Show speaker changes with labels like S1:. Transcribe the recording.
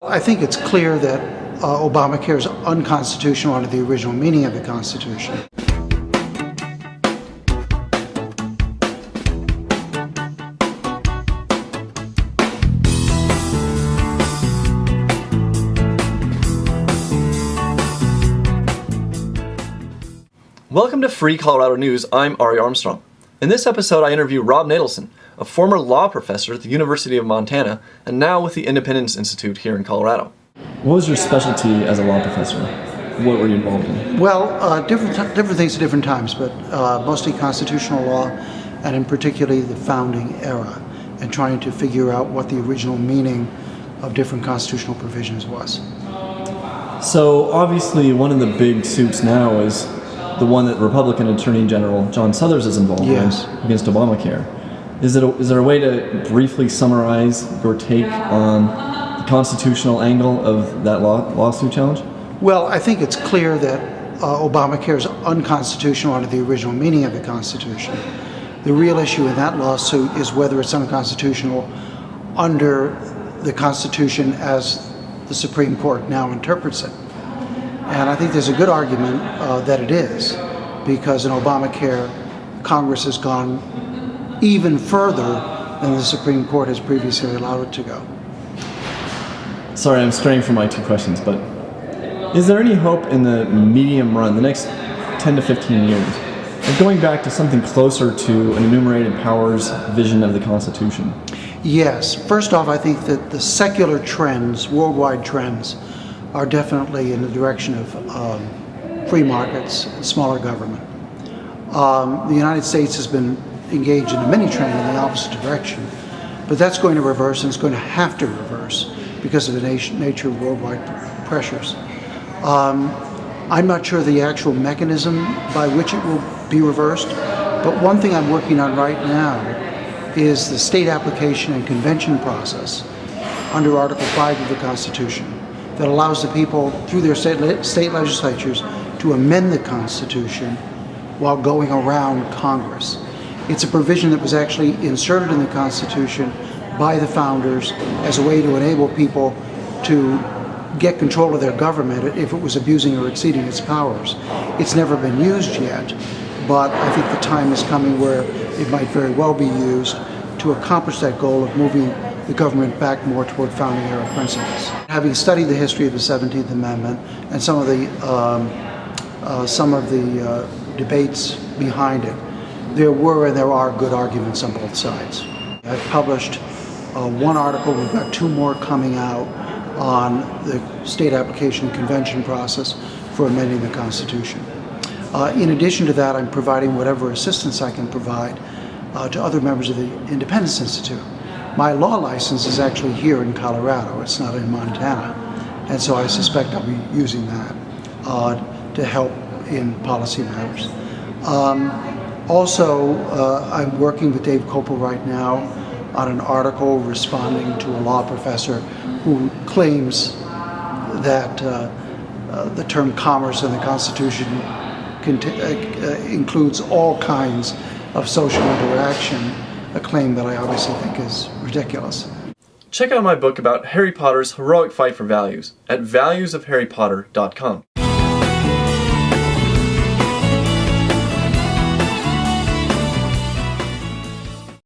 S1: I think it's clear that ObamaCare is unconstitutional under the original meaning of the Constitution.
S2: Welcome to Free Colorado News. I'm Ari Armstrong. In this episode, I interview Rob Natelson, a former law professor at the University of Montana and now with the Independence Institute here in Colorado.
S3: What was your specialty as a law professor? What were you involved in?
S1: Well, different things at different times, but mostly constitutional law, and in particularly the founding era, and trying to figure out what the original meaning of different constitutional provisions was.
S3: So obviously one of the big suits now is the one that Republican Attorney General John Suthers is involved in against Obamacare. Is there a way to briefly summarize your take on the constitutional angle of that lawsuit challenge?
S1: Well, I think it's clear that Obamacare is unconstitutional under the original meaning of the Constitution. The real issue in that lawsuit is whether it's unconstitutional under the Constitution as the Supreme Court now interprets it. And I think there's a good argument that it is, because in Obamacare, Congress has gone even further than the Supreme Court has previously allowed it to go.
S3: Sorry, I'm straying from my two questions, but is there any hope in the medium run, the next 10 to 15 years, of going back to something closer to an enumerated powers vision of the Constitution?
S1: Yes. First off, I think that the secular trends, worldwide trends, are definitely in the direction of free markets and smaller government. The United States has been engaged in a mini trend in the opposite direction, but that's going to reverse, and it's going to have to reverse because of the nature of worldwide pressures. I'm not sure the actual mechanism by which it will be reversed, but one thing I'm working on right now is the state application and convention process under Article 5 of the Constitution that allows the people, through their state legislatures, to amend the Constitution while going around Congress. It's a provision that was actually inserted in the Constitution by the founders as a way to enable people to get control of their government if it was abusing or exceeding its powers. It's never been used yet, but I think the time is coming where it might very well be used to accomplish that goal of moving the government back more toward founding era principles. Having studied the history of the 17th Amendment and some of the debates behind it, there were and there are good arguments on both sides. I've published one article, we've got two more coming out on the state application convention process for amending the Constitution. In addition to that, I'm providing whatever assistance I can provide to other members of the Independence Institute. My law license is actually here in Colorado, it's not in Montana, and so I suspect I'll be using that to help in policy matters. Also, I'm working with Dave Kopel right now on an article responding to a law professor who claims that the term commerce in the Constitution includes all kinds of social interaction, a claim that I obviously think is ridiculous.
S2: Check out my book about Harry Potter's heroic fight for values at valuesofharrypotter.com.